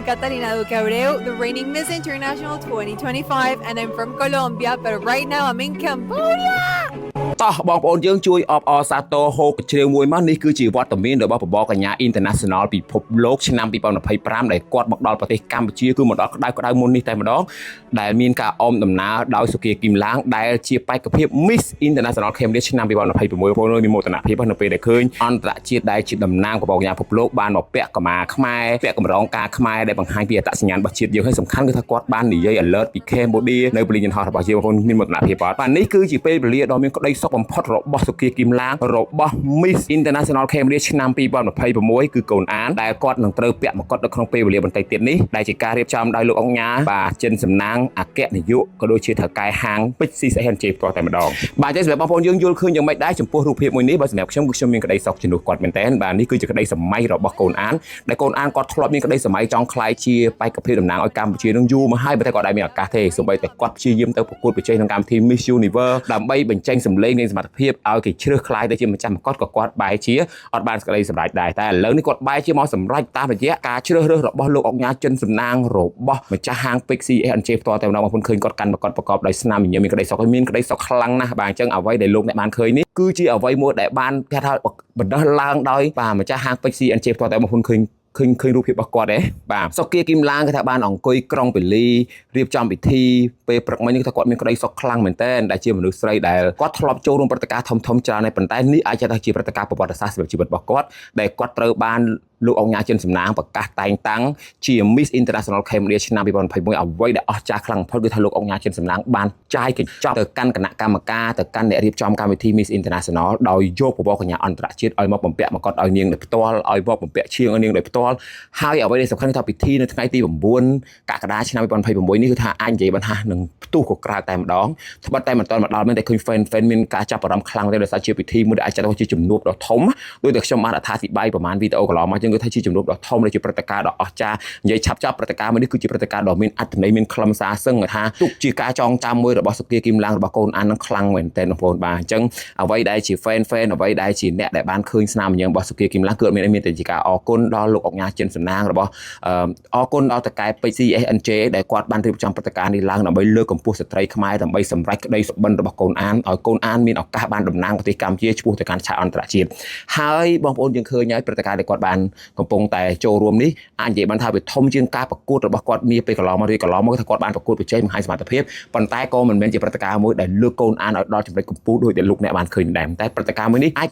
Catalina Duque Abreu, the reigning Miss International 2025, and I'm from Colombia, but right now I'm in Cambodia. តោះបងប្អូនយើងជួយអបអរសាទរហូបជ្រាវមួយមកនេះគឺជាវត្តមានរបស់បបកញ្ញា International ពិភពលោកឆ្នាំ2025ដែលគាត់មកដល់ប្រទេសកម្ពុជាគឺមកដល់ក្តៅមុននេះតែម្ដងដែលមានការអមដំណើរដោយសុគាគីមឡាងដែលជាបេក្ខភាព Miss International Cambodia ឆ្នាំ2026បងប្អូនមានមោទនភាពនៅពេលដែលឃើញអន្តរជាតិដែលជាតំណាងបបកញ្ញាពិភពលោកបានមកពាក់កម្មាខ្មែរពាក់កម្រងការខ្មែរដែលបង្ហាញពីអត្តសញ្ញាណរបស់ជាតិយើងហើយសំខាន់គឺថាគាត់បាននិយាយ alert ពី Cambodia នៅពលិយន្តហោះរបស់យើងបងប្អូនមានមោទនភាពបាទនេះគឺជាពេលវេលាដ៏មានក្តីសុខបំផុតរបស់សុគាគីមឡាងរបស់ Miss International Cambodia ឆ្នាំ2026គឺកូនអានដែលគាត់នឹងត្រូវពាក់មកុដនៅក្នុងពេលវេលាបន្តិចទៀតនេះដែលជាការរៀបចំដោយលោកអង្គញាបាទចិនសំណាងអគ្គនាយកក៏ដូចជាថៅកែហាងពេជ្រ CCNJ ផ្ទាល់តែម្ដងបាទអញ្ចឹងសម្រាប់បងប្អូនយើងយល់ឃើញយ៉ាងម៉េចដែរចំពោះរូបភាពមួយនេះបាទសម្រាប់ខ្ញុំគឺខ្ញុំមានក្តីសុខជំនួសគាត់មែនតើបាទនេះគឺជាក្តីសម័យរបស់កូនអានដែលកូនអានគាត់ធ្លាប់មានក្តីសម័យចង់ខ្លាយជាបេក្ខភាពតំណាងឲ្យកម្ពុជានឹងយូរមកហើយតែគាត់អាចមានឱកាសទេសូម្បីតែគាត់ព្យាយាមទៅប្រកួតប្រជែងក្នុងកម្មវិធី Miss Universe ដើម្បីបញ្ចេញសម្លេងនៃសមត្ថភាពឲ្យគេជ្រើសខ្លាយទៅជាម្ចាស់មកុដក៏គាត់បែរជាអត់បានសេចក្តីសម្រេចដែរតែឥឡូវនេះគាត់បែរជាមកសម្រេចតាមរយៈការជ្រើសរើសរបស់លោកអង្គញាចិនសំណាងរបស់ម្ចាស់ហាងពេជ្រ CCNJ ផ្ទាល់តែម្ដងបងប្អូនឃើញគាត់កាន់មកុដប្រកបដោយស្នាមញញឹមមានក្តីសុខហើយមានក្តីសុខខ្លាំងណាស់បាទអញ្ចឹងអ្វីដែលលោកអ្នកបានឃើញនេះគឺជាអ្វីមួយដែលបានគេថាបណ្ដោះឡើងដោយបាទម្ចាស់ហាងពេជ្រ CCNJ ផ្ទាល់តែបងប្អូនឃើញរូបភាពរបស់គាត់ទេបាទសុគាគីមឡាងគេថាបានអង្គុយក្រុងពេលីរៀបចំពិធីពេលព្រឹកមិញថាគាត់មានក្តីសុខខ្លាំងមែនទែនដែលជាមនុស្សស្រីដែលគាត់ធ្លាប់ចូលរួមព្រឹត្តិការណ៍ធំៗច្រើនហើយប៉ុន្តែនេះអាចថាជាព្រឹត្តិការណ៍ប្រវត្តិសាស្ត្រសម្រាប់ជីវិតរបស់គាត់ដែលគាត់ត្រូវបានលោកអង្គញាចិនសំណាងប្រកាសតែងតាំងជា Miss International Cambodia ឆ្នាំ2021អ្វីដែលអស្ចារ្យខ្លាំងបំផុតគឺថាលោកអង្គញាចិនសំណាងបានចាយកញ្ចប់ទៅកាន់គណៈកម្មការទៅកាន់អ្នករៀបចំកម្មវិធី Miss International ដោយយកបបកញ្ញាអន្តរជាតិឲ្យមកបំពាក់មកុដឲ្យនាងដោយផ្ទាល់ឲ្យមកបំពាក់ឈៀងឲ្យនាងដោយផ្ទាល់ហើយអ្វីដែលសំខាន់គឺថាពិធីនៅថ្ងៃទី9កក្កដាឆ្នាំ2026នេះគឺថាអាចនិយាយបានថានឹងផ្ទុះក៏ក្រៅតែម្ដងត្បិតតែមិនទាន់មកដល់មែនតែឃើញ fan មានការចាប់អារម្មណ៍ខ្លាំងទេដោយសារជាពិធីមួយដែលអាចចាត់ថាជាជំនួបដ៏ធំដោយតែខ្ញុំបានអត្ថាធិប្បាយប្រហែលវីដេអូកន្លងមកគឺថាជាជំនួបដ៏ធំដែលជាព្រឹត្តិការណ៍ដ៏អស្ចារ្យនិយាយឆាប់ព្រឹត្តិការណ៍មួយនេះគឺជាព្រឹត្តិការណ៍ដ៏មានអត្ថន័យមានខ្លឹមសារសឹងថាទុកជាការចងចាំមួយរបស់សុគាគីមឡាងរបស់កូនអាននឹងខ្លាំងមែនទែនបងប្អូនបាទអញ្ចឹងអ្វីដែលជា fan អ្វីដែលជាអ្នកដែលបានឃើញស្នាមញញឹមរបស់សុគាគីមឡាងគឺអត់មានតែជាការអរគុណដល់លោកអង្គញាចិនសំណាងរបស់អរគុណដល់តកែពេជ្រ CSNJ ដែលគាត់បានរៀបចំព្រឹត្តិការណ៍នេះឡើងដើម្បីលើកកម្ពស់ស្ត្រីខ្មែរដើម្បីសម្រេចក្តីសុបិនរបស់កូនអានឲ្យកូនអានមានឱកាសបានតំណាងប្រទេសកម្ពុជាឆ្ពោះទៅកាន់ឆាកអន្តរជាតិហើយបងប្អូនយើងឃើញហើយព្រឹត្តិការណ៍ដែលគាត់បានកំពុងតែចូលរួមនេះអាចនិយាយបានថាវាធំជាងការប្រកួតរបស់គាត់នាពេលកន្លងមកថាគាត់បានប្រកួតប្រជែងបង្ហាញសមត្ថភាពប៉ុន្តែក៏មិនមែនជាព្រឹត្តិការណ៍មួយដែលលើកកូនអានឲ្យដល់ចំណុចកំពូលដោយដែលលោកអ្នកបានឃើញដែរតែព្រឹត្តិការណ៍មួយនេះអាច